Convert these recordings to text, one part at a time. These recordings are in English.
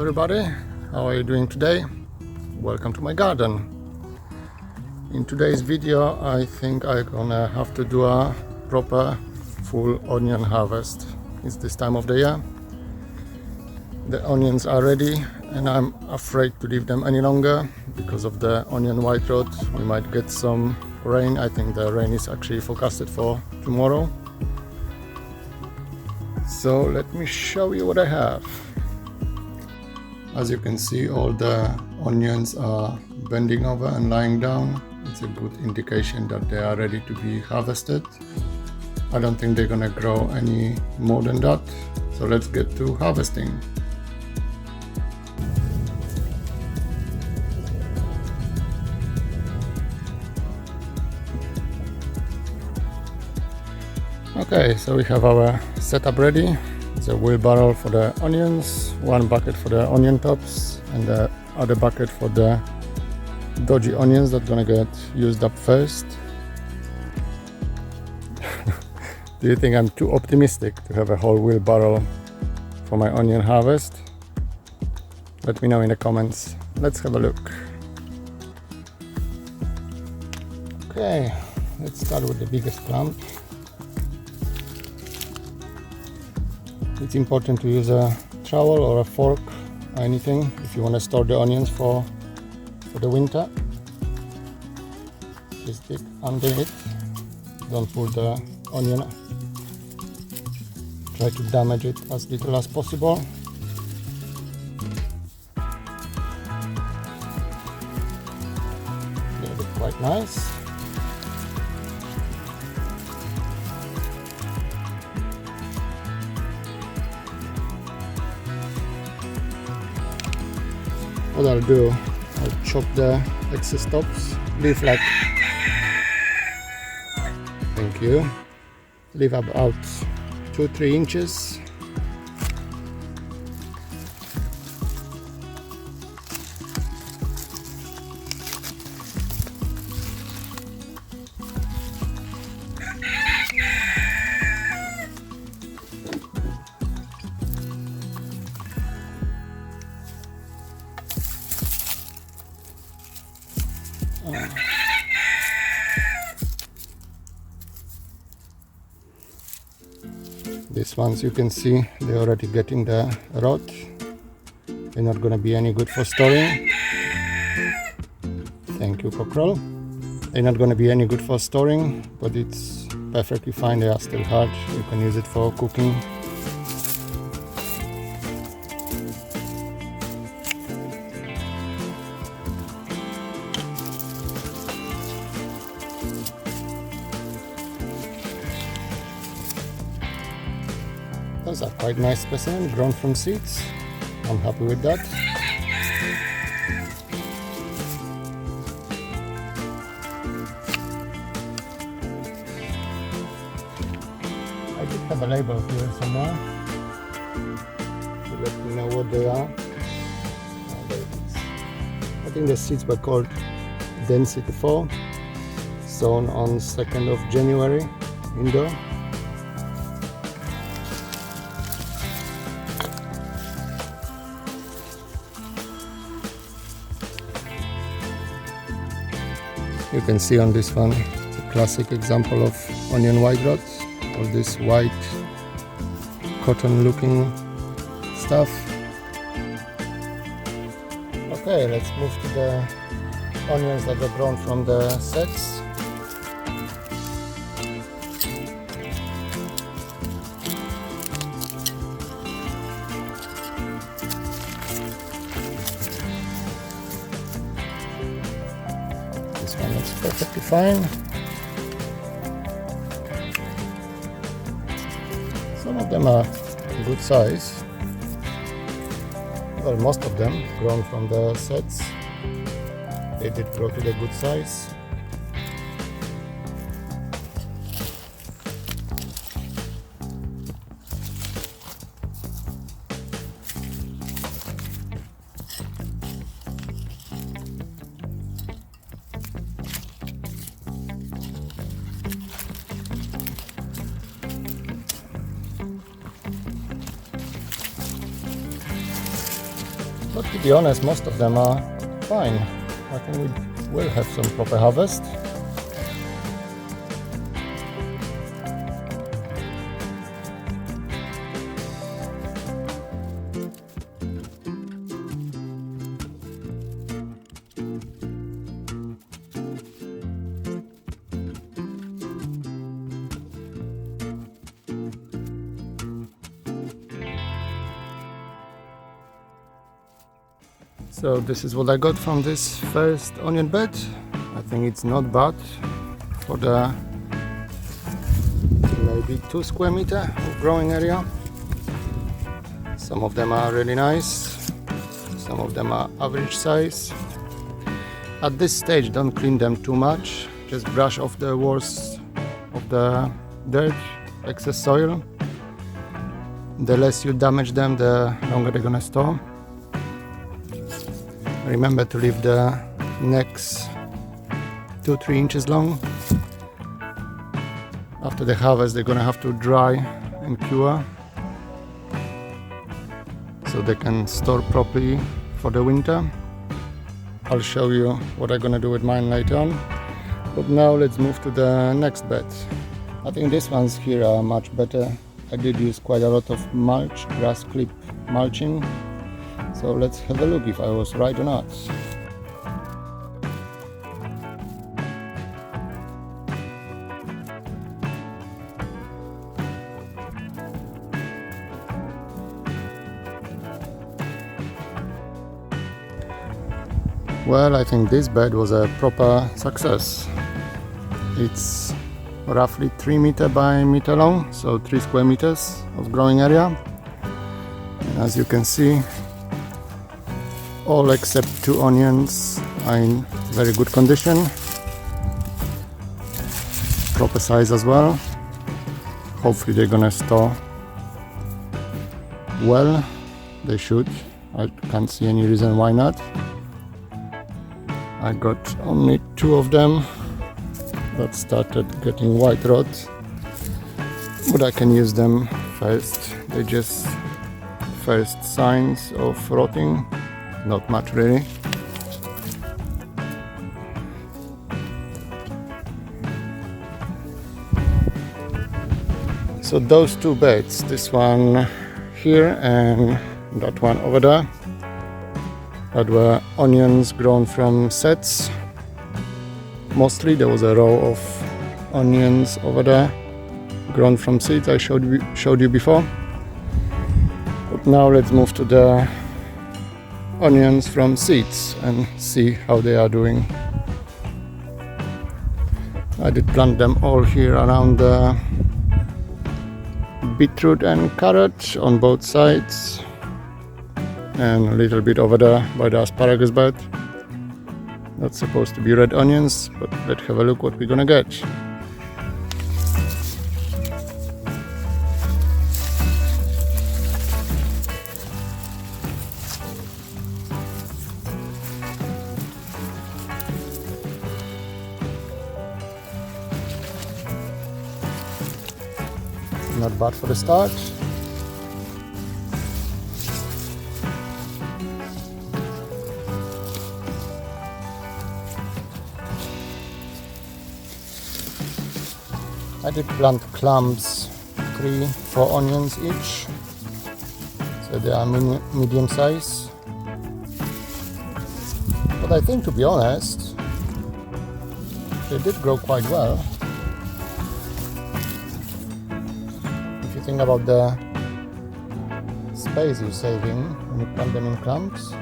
everybody, how are you doing today? Welcome to my garden. In today's video I think I'm gonna have to do a proper full onion harvest. It's this time of the year. The onions are ready and I'm afraid to leave them any longer because of the onion white rot. We might get some rain. I think the rain is actually forecasted for tomorrow. So let me show you what I have. As you can see, all the onions are bending over and lying down. It's a good indication that they are ready to be harvested. I don't think they're gonna grow any more than that. So let's get to harvesting. Okay, so we have our setup ready. It's a wheelbarrow for the onions, one bucket for the onion tops, and the other bucket for the dodgy onions that are gonna get used up first. Do you think I'm too optimistic to have a whole wheelbarrow for my onion harvest? Let me know in the comments. Let's have a look. Okay, let's start with the biggest clump. It's important to use a trowel or a fork or anything if you want to store the onions for the winter. Just dig under it. Don't pull the onion. Try to damage it as little as possible. They look quite nice. What I'll do, I'll chop the excess tops, leave like, thank you, leave about 2-3 inches. These ones you can see they're already getting the rot. They're not gonna be any good for storing. Thank you, cockerel. They're not gonna be any good for storing, but it's perfectly fine. They are still hard. You can use it for cooking. Those are quite nice specimens, grown from seeds. I'm happy with that. I did have a label here somewhere to let me know what they are. Oh, there it is. I think the seeds were called Density 4, sown on 2nd of January, indoor. You can see on this one, it's a classic example of onion white rot. All this white cotton looking stuff. Okay, let's move to the onions that are grown from the sets. This one looks perfectly fine. Some of them are good size. Well, most of them grown from the sets. They did grow to the good size. But to be honest, most of them are fine. I think we will have some proper harvest. So this is what I got from this first onion bed. I think it's not bad for the maybe 2 square meter of growing area. Some of them are really nice, some of them are average size. At this stage, don't clean them too much, just brush off the worst of the dirt, excess soil. The less you damage them, the longer they're gonna store. Remember to leave the necks 2-3 inches long. After the harvest, they're gonna have to dry and cure so they can store properly for the winter. I'll show you what I'm gonna do with mine later on. But now let's move to the next bed. I think these ones here are much better. I did use quite a lot of mulch, grass clip mulching. So let's have a look if I was right or not. Well, I think this bed was a proper success. It's roughly 3 meter by meter long, so 3 square meters of growing area. And as you can see, all except 2 onions are in very good condition, proper size as well. Hopefully they're gonna store well. They should. I can't see any reason why not. I got only 2 of them that started getting white rot, but I can use them first. They're just first signs of rotting. Not much really. So those 2 beds, this one here and that one over there, that were onions grown from sets. Mostly there was a row of onions over there grown from seeds I showed you before. But now let's move to the onions from seeds and see how they are doing. I did plant them all here around the beetroot and carrot on both sides, and a little bit over there by the asparagus bed. That's supposed to be red onions, but let's have a look what we're gonna get. Not bad for the start. I did plant clumps, 3-4 onions each, so they are medium size. But I think, to be honest, they did grow quite well. If you think about the space you're saving when you plant them in clumps.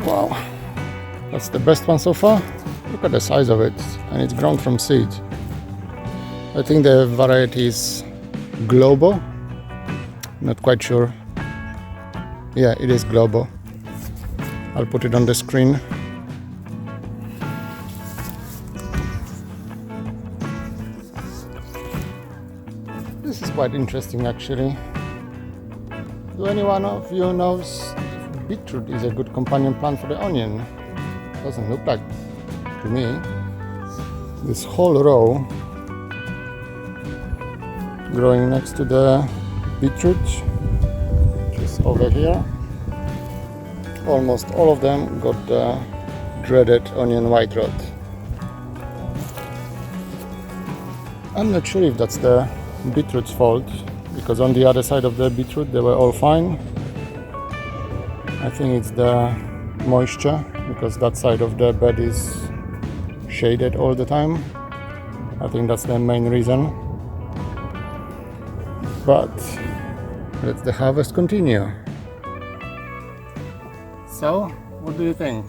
Wow, that's the best one so far. Look at the size of it, and it's grown from seed. I think the variety is Globo. Not quite sure. Yeah, it is Globo. I'll put it on the screen. This is quite interesting actually. Do anyone of you knows if beetroot is a good companion plant for the onion. Doesn't look like to me. This whole row growing next to the beetroot, just over here. Almost all of them got the dreaded onion white rot. I'm not sure if that's the beetroot's fault, because on the other side of the beetroot they were all fine. I think it's the moisture, because that side of the bed is shaded all the time. I think that's the main reason. But let the harvest continue. So, what do you think?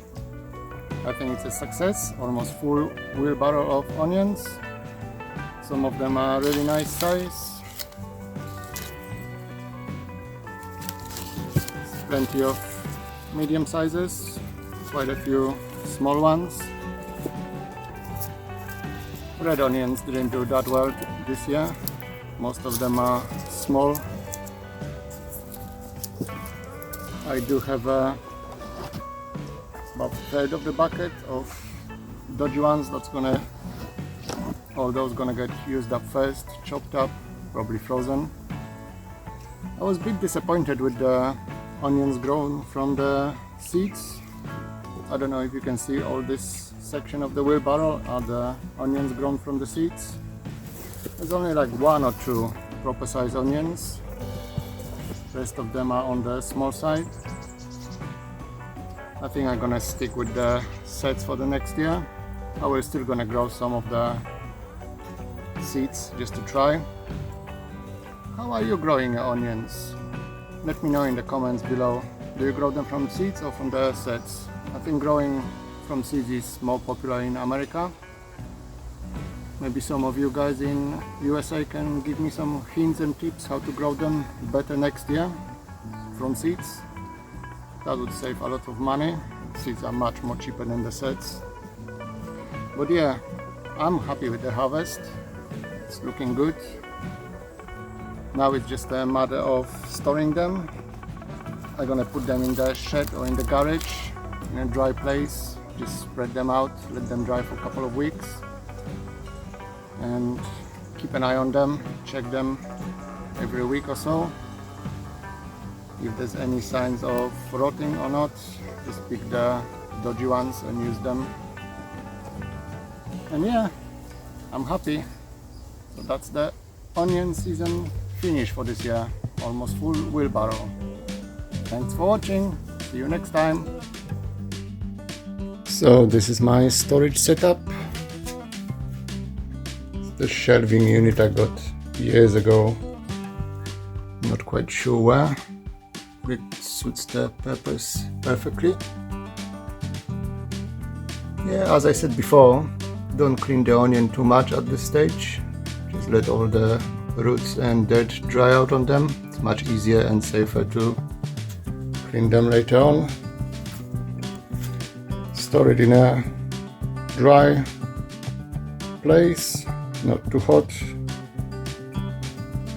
I think it's a success. Almost full wheelbarrow of onions. Some of them are really nice size. Plenty of medium sizes, quite a few small ones. Red onions didn't do that well this year. Most of them are small. I do have about a third of the bucket of dodgy ones. All those gonna get used up first, chopped up, probably frozen. I was a bit disappointed with the onions grown from the seeds. I don't know if you can see all this section of the wheelbarrow are the onions grown from the seeds. There's only like 1 or 2 proper size onions. The rest of them are on the small side. I think I'm gonna stick with the sets for the next year. I will still gonna grow some of the seeds just to try. How are you growing your onions? Let me know in the comments below. Do you grow them from seeds or from the sets? I think growing from seeds is more popular in America. Maybe some of you guys in USA can give me some hints and tips how to grow them better next year from seeds. That would save a lot of money. Seeds are much more cheaper than the sets. But yeah, I'm happy with the harvest. It's looking good. Now it's just a matter of storing them. I'm gonna put them in the shed or in the garage in a dry place. Just spread them out, let them dry for a couple of weeks, and keep an eye on them, check them every week or so. If there's any signs of rotting or not, just pick the dodgy ones and use them. And yeah, I'm happy. So that's the onion season finish for this year. Almost full wheelbarrow. Thanks for watching. See you next time. So this is my storage setup. It's the shelving unit I got years ago. Not quite sure where. It suits the purpose perfectly. Yeah, as I said before, don't clean the onion too much at this stage. Just let all the roots and dirt dry out on them. It's much easier and safer to clean them later on. Store it in a dry place, not too hot.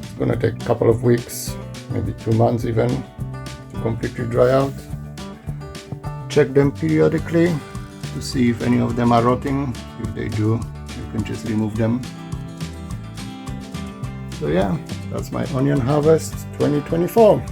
It's gonna take a couple of weeks, maybe 2 months even, to completely dry out. Check them periodically to see if any of them are rotting. If they do, you can just remove them. So yeah, that's my onion harvest 2024.